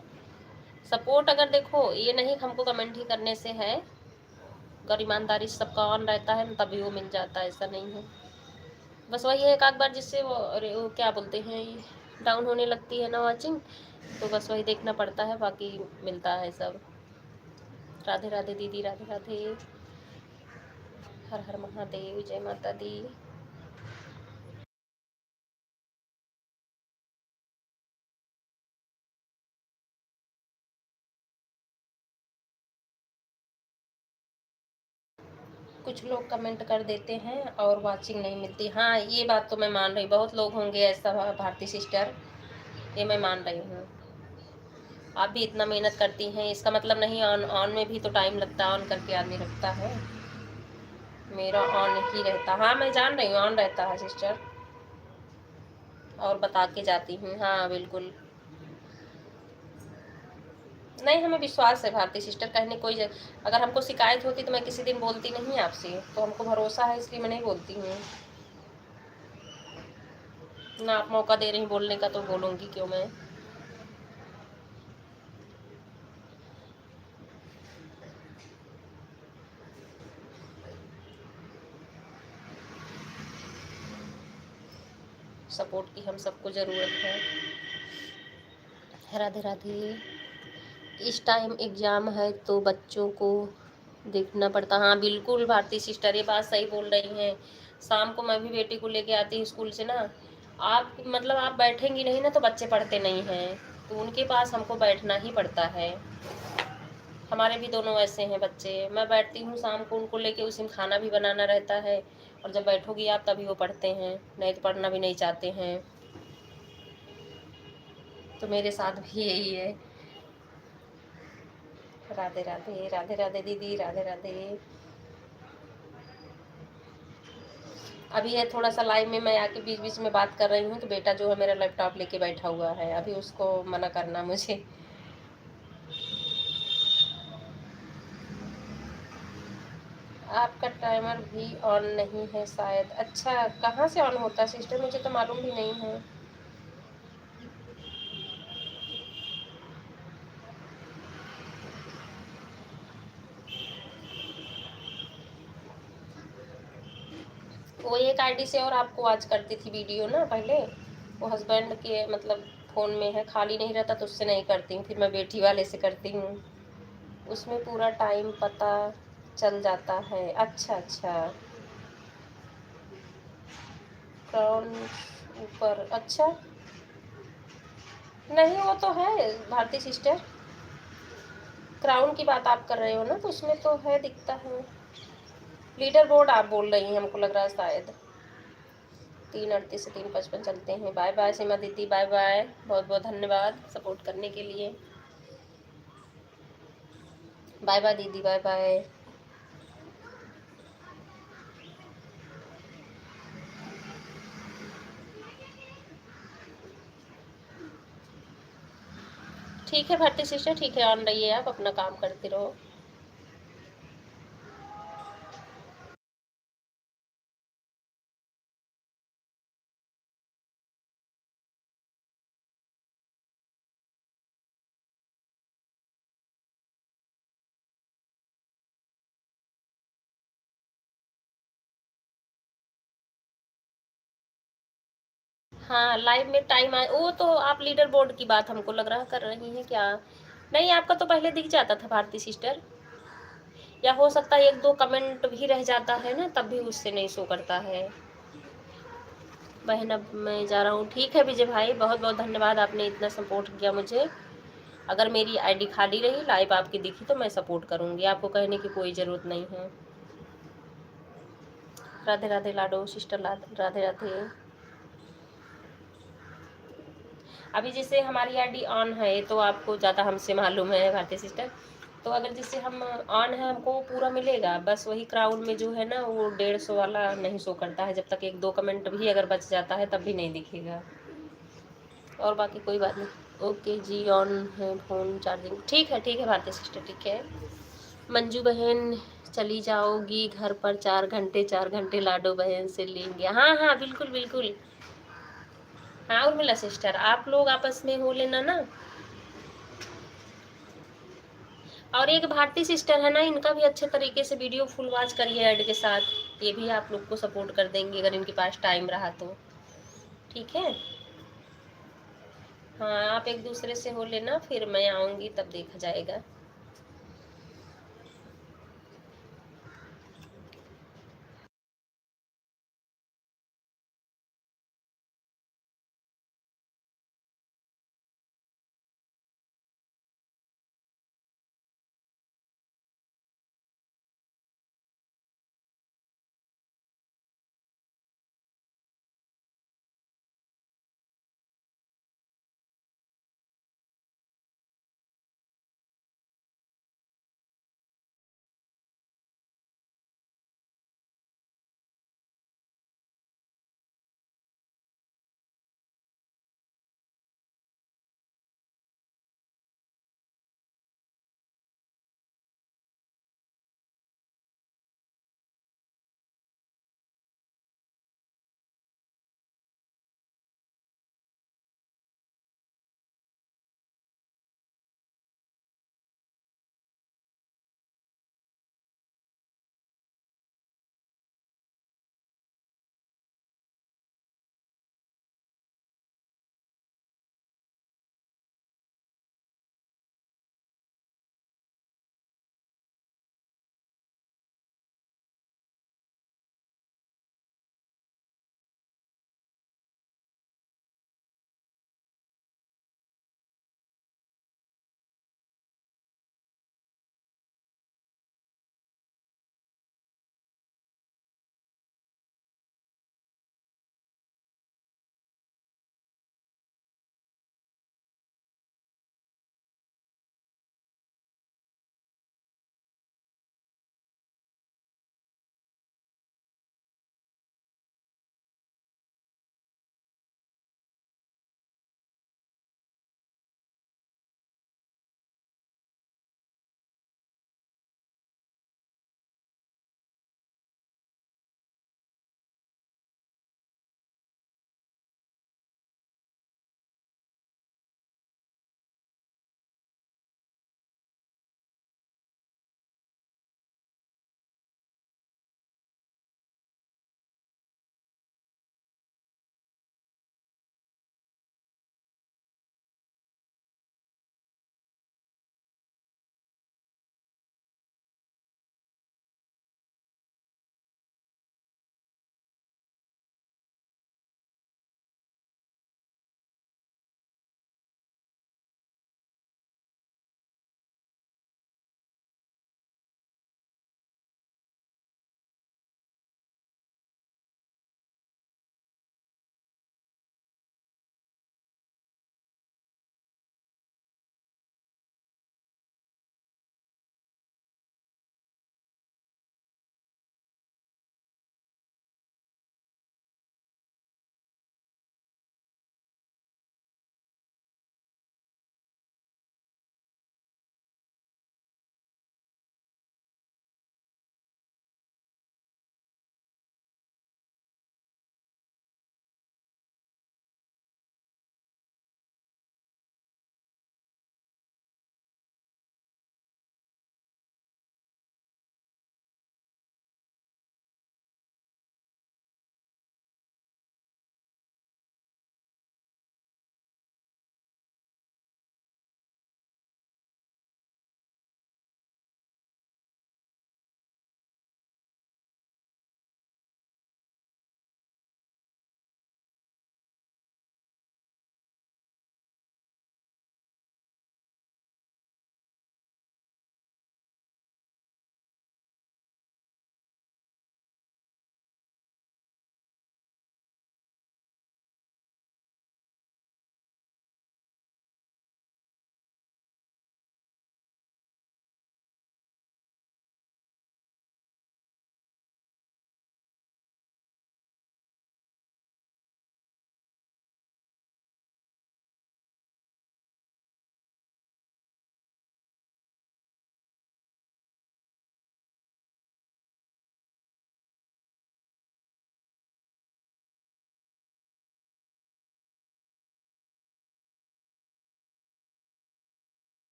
[SPEAKER 1] सपोर्ट अगर देखो, ये नहीं हमको कमेंट ही करने से है, अगर ईमानदारी से सबका ऑन रहता है ना, तभी वो मिल जाता है, ऐसा नहीं है। बस वही है, एक आध बार जिससे वो, अरे वो क्या बोलते हैं, डाउन होने लगती है ना वाचिंग, तो बस वही देखना पड़ता है, बाकी मिलता है सब। राधे राधे दीदी, राधे राधे, हर हर महादेव, जय माता दी। कुछ लोग कमेंट कर देते हैं और वाचिंग नहीं मिलती। हाँ ये बात तो मैं मान रही, बहुत लोग होंगे ऐसा भारती सिस्टर, ये मैं मान रही हूँ। आप भी इतना मेहनत करती हैं, इसका मतलब नहीं, ऑन ऑन में भी तो टाइम लगता है, ऑन करके आदमी रखता है। मेरा ऑन ही रहता, हाँ मैं जान रही हूँ, ऑन रहता है सिस्टर, और बता के जाती हूँ। हाँ बिल्कुल, नहीं हमें विश्वास है भारती सिस्टर, कहने कोई अगर हमको शिकायत होती तो मैं किसी दिन बोलती नहीं आपसे, तो हमको भरोसा है इसलिए मैं नहीं बोलती हूँ ना। आप मौका दे रही बोलने का, तो बोलूँगी क्यों मैं। सपोर्ट की हम सबको ज़रूरत है। राधे राधे। इस टाइम एग्ज़ाम है तो बच्चों को देखना पड़ता। हाँ बिल्कुल भारती सिस्टर, ये बात सही बोल रही हैं। शाम को मैं भी बेटी को लेके आती हूँ स्कूल से ना, आप मतलब आप बैठेंगी नहीं ना तो बच्चे पढ़ते नहीं हैं, तो उनके पास हमको बैठना ही पड़ता है। हमारे भी दोनों ऐसे हैं बच्चे, मैं बैठती हूँ शाम को उनको लेके, उसी में खाना भी बनाना रहता है, और जब बैठोगी आप तभी वो पढ़ते हैं, नहीं तो पढ़ना भी नहीं चाहते हैं। तो मेरे साथ भी यही है। राधे राधे, राधे राधे दीदी, राधे राधे। अभी है थोड़ा सा लाइव में मैं आके बीच बीच में बात कर रही हूँ, तो बेटा जो है मेरा लैपटॉप लेके बैठा हुआ है, अभी उसको मना करना मुझे। आपका टाइमर भी ऑन नहीं है शायद। अच्छा कहाँ से ऑन होता है सिस्टर, मुझे तो मालूम भी नहीं है। वो एक आईडी से और आपको वॉच करती थी वीडियो ना पहले, वो हस्बैंड के मतलब फ़ोन में है, खाली नहीं रहता तो उससे नहीं करती हूँ, फिर मैं बेटी वाले से करती हूँ, उसमें पूरा टाइम पता चल जाता है। अच्छा अच्छा, क्राउन ऊपर, अच्छा नहीं वो तो है भारती सिस्टर, क्राउन की बात आप कर रहे हो ना, तो उसमें तो है, दिखता है। लीडर बोर्ड आप बोल रही हैं, हमको लग रहा है शायद। 3:38 से 3:55 चलते हैं। बाय बाय सीमा दीदी, बाय बाय, बहुत बहुत धन्यवाद सपोर्ट करने के लिए। बाय बाय दीदी, बाय बाय। ठीक है भारती सिस्टर, ठीक है, ऑन रहिए, आप अपना काम करते रहो। हाँ, लाइव में टाइम आए वो तो आप लीडर बोर्ड की बात हमको लग रहा कर रही हैं क्या? नहीं, आपका तो पहले दिख जाता था भारती सिस्टर, या हो सकता है 1-2 कमेंट भी रह जाता है ना, तब भी उससे नहीं शो करता है। बहन अब मैं जा रहा हूँ। ठीक है विजय भाई, बहुत बहुत धन्यवाद, आपने इतना सपोर्ट किया मुझे। अगर मेरी आईडी खाली रही, लाइव आपकी दिखी तो मैं सपोर्ट करूँगी, आपको कहने की कोई ज़रूरत नहीं है। राधे राधे लाडो सिस्टर, राधे राधे। अभी जैसे हमारी आईडी ऑन है तो आपको ज़्यादा हमसे मालूम है भारती सिस्टर, तो अगर जैसे हम ऑन है हमको पूरा मिलेगा, बस वही क्राउड में जो है ना वो 150 वाला नहीं शो करता है, जब तक 1-2 कमेंट भी अगर बच जाता है तब भी नहीं दिखेगा, और बाकी कोई बात नहीं। ओके जी, ऑन है फ़ोन चार्जिंग, ठीक है भारती सिस्टर, ठीक है। मंजू बहन चली जाओगी घर पर, 4 घंटे लाडो बहन से लेंगे। हाँ हाँ, बिल्कुल बिल्कुल। हाँ उर्मिला सिस्टर, आप लोग आपस में हो लेना ना। और एक भारती सिस्टर है ना, इनका भी अच्छे तरीके से वीडियो फुल वॉच करिए ऐड के साथ, ये भी आप लोग को सपोर्ट कर देंगे अगर इनके पास टाइम रहा तो, ठीक है। हाँ, आप एक दूसरे से हो लेना, फिर मैं आऊँगी तब देखा जाएगा।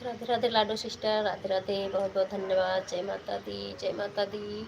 [SPEAKER 1] राधे राधे लाडो सिस्टर, राधे राधे, बहुत बहुत धन्यवाद। जय माता दी, जय माता दी।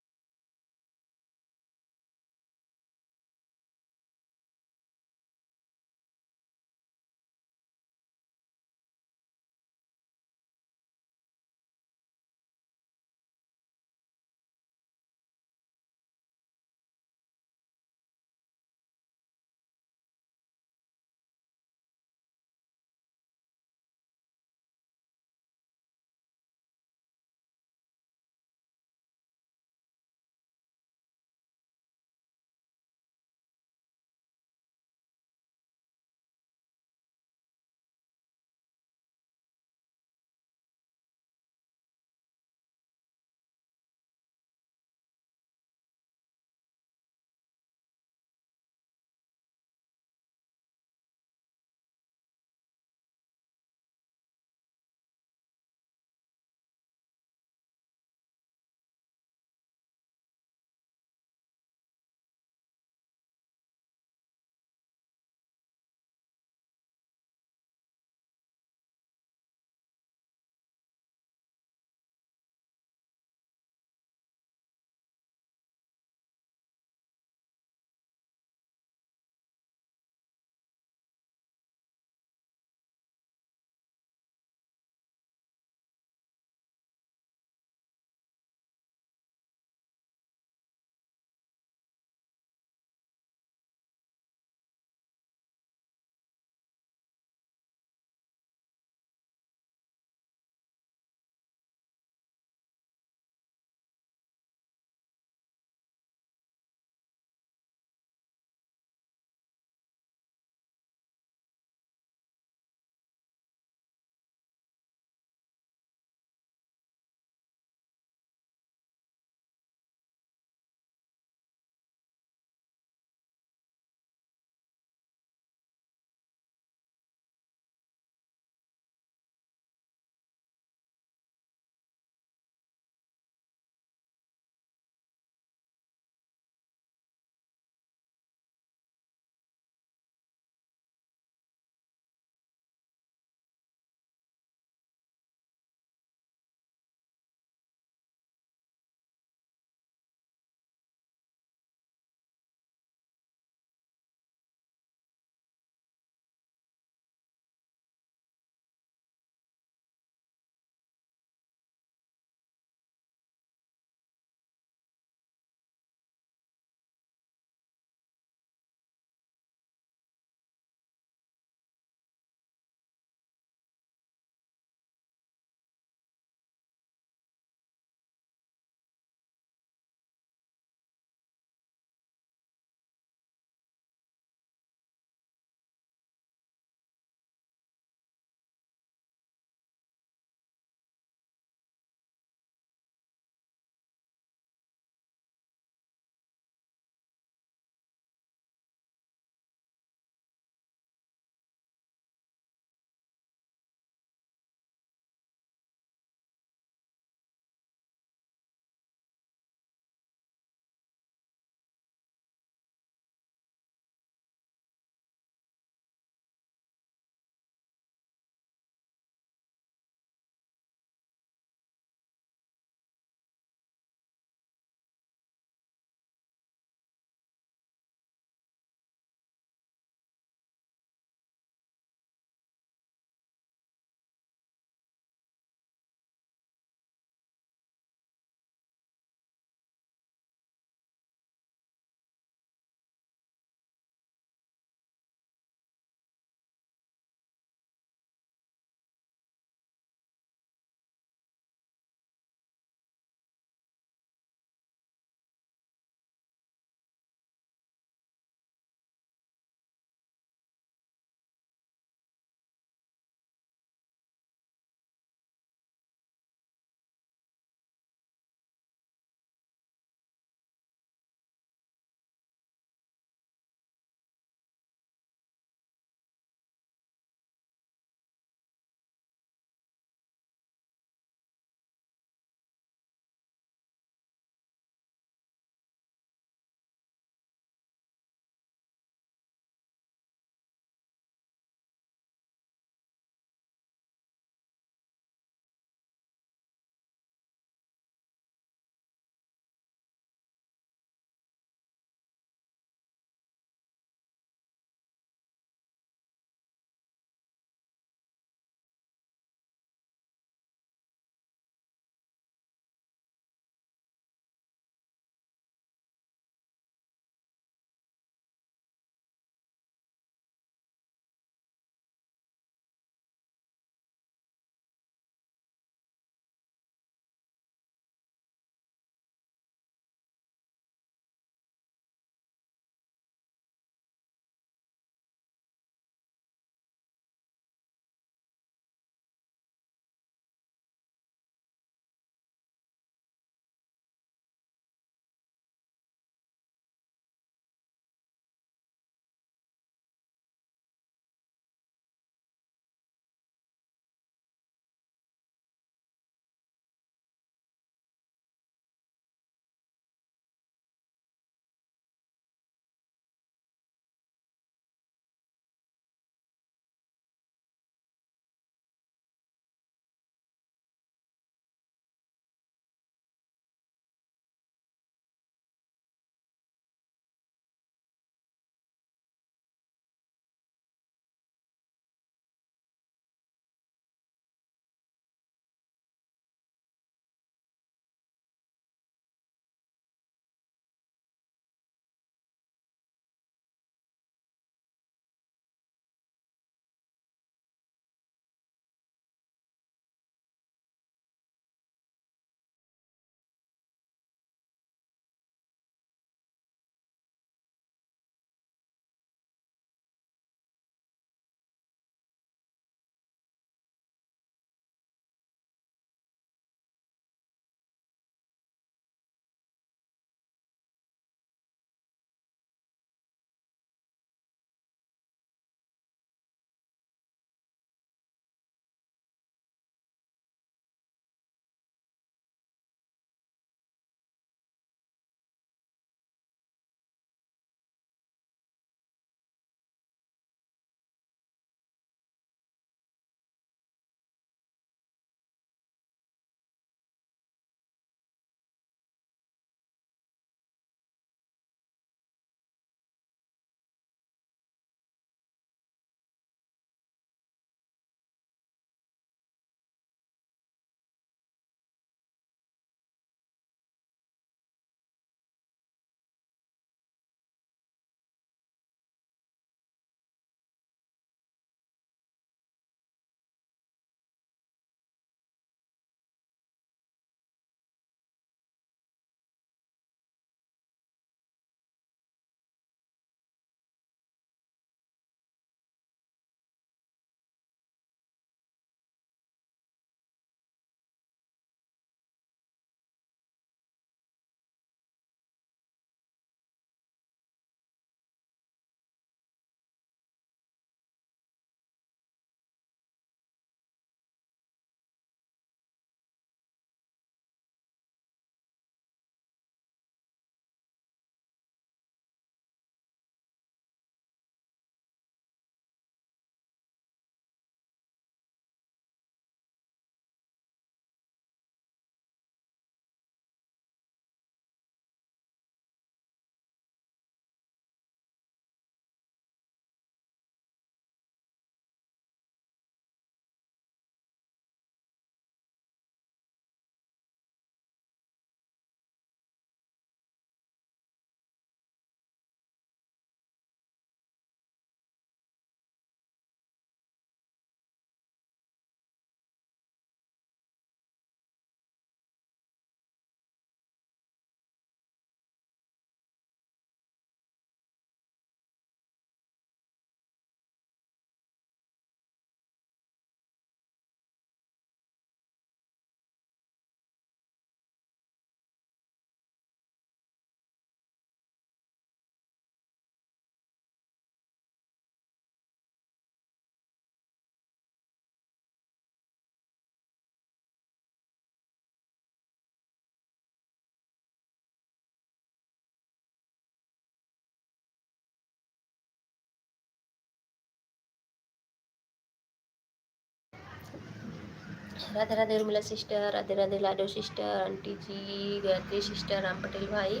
[SPEAKER 1] राधे राधे उर्मिला सिस्टर, राधे राधे लाडो सिस्टर, आंटी जी, गायत्री सिस्टर, राम पटेल भाई,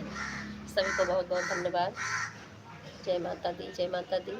[SPEAKER 1] सभी को बहुत बहुत धन्यवाद। जय माता दी, जय माता दी।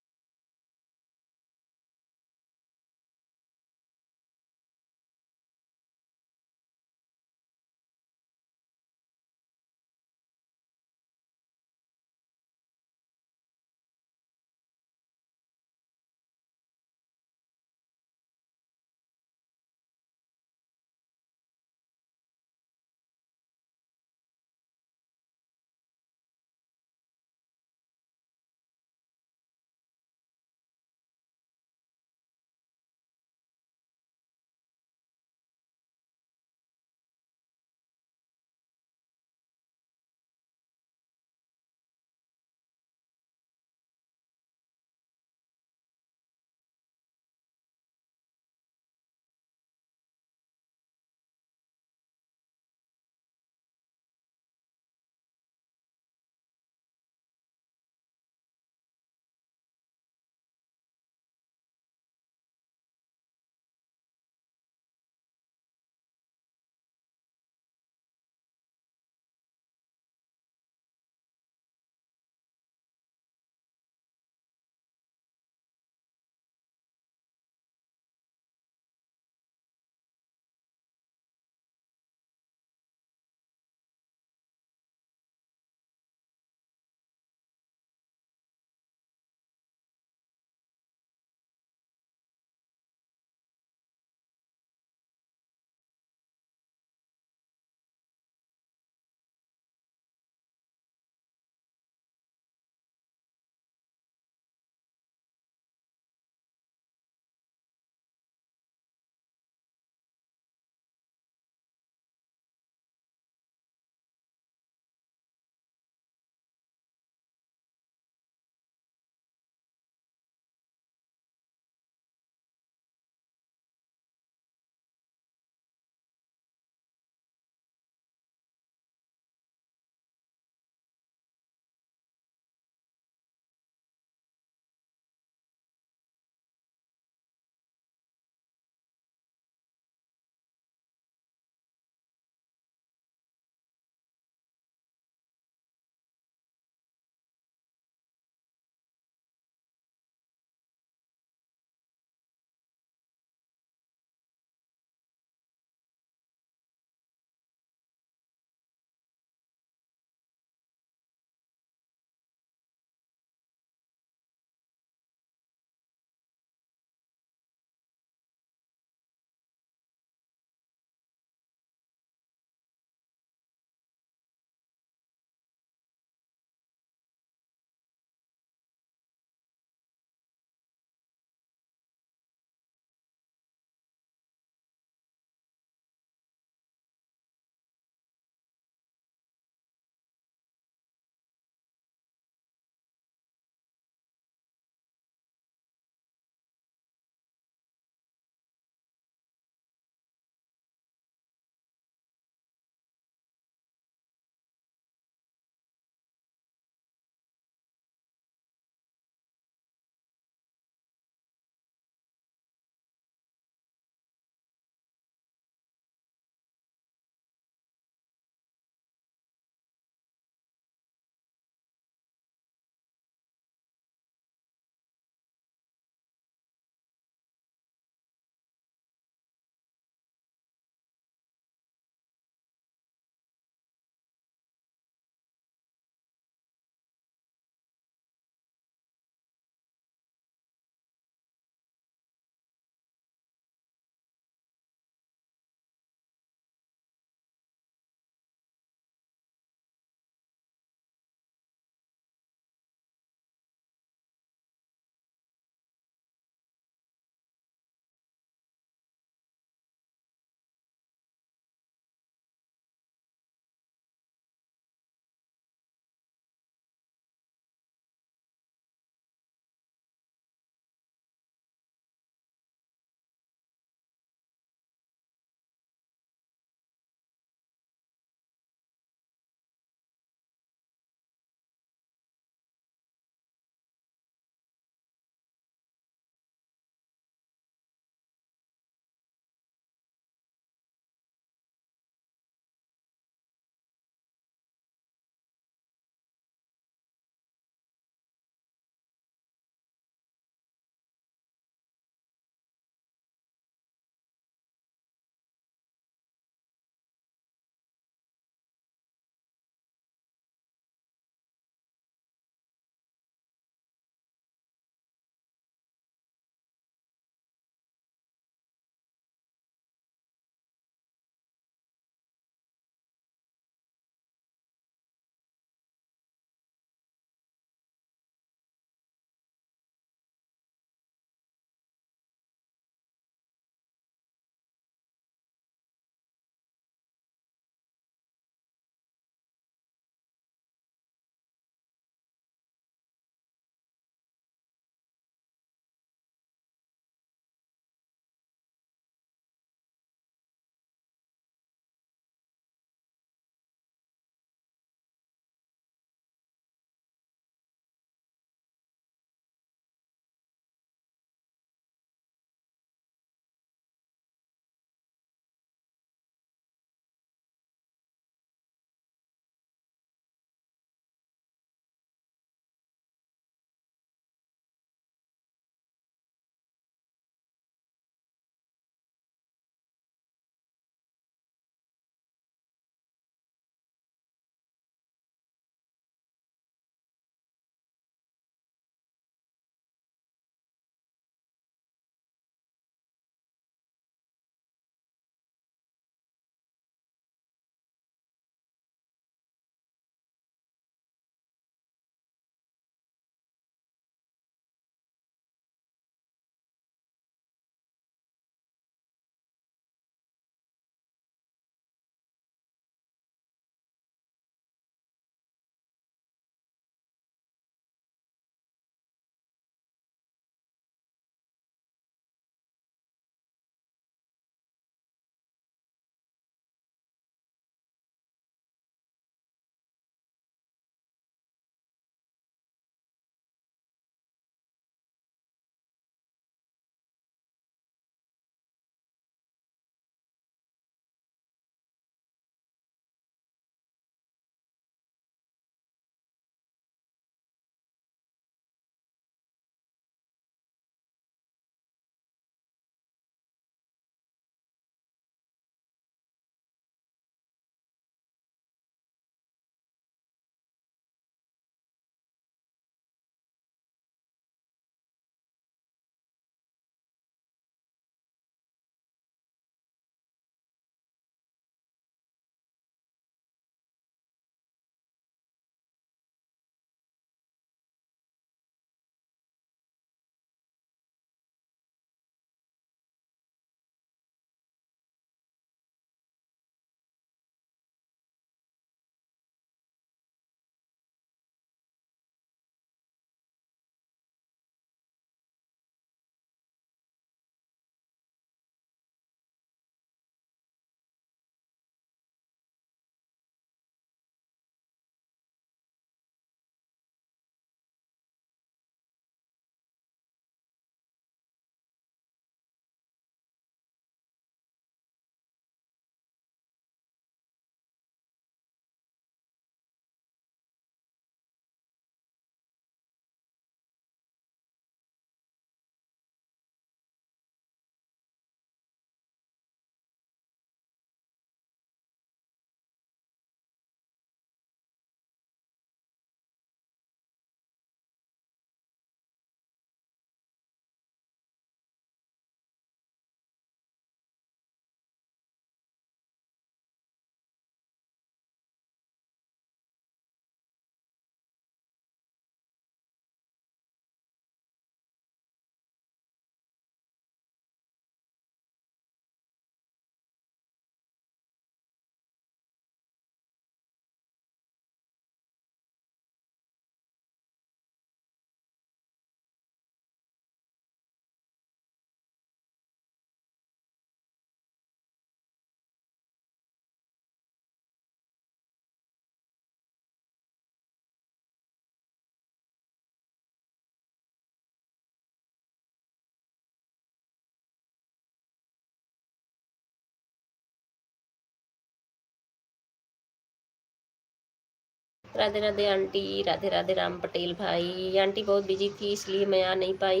[SPEAKER 1] राधे राधे आंटी, राधे राधे राम पटेल भाई। आंटी बहुत बिजी थी इसलिए मैं आ नहीं पाई,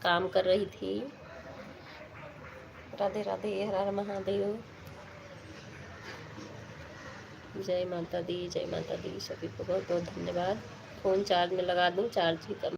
[SPEAKER 1] काम कर रही थी। राधे राधे, हर हर महादेव। जय माता दी, जय माता दी। सभी को बहुत बहुत धन्यवाद। फ़ोन चार्ज में लगा दूँ, चार्ज ही कम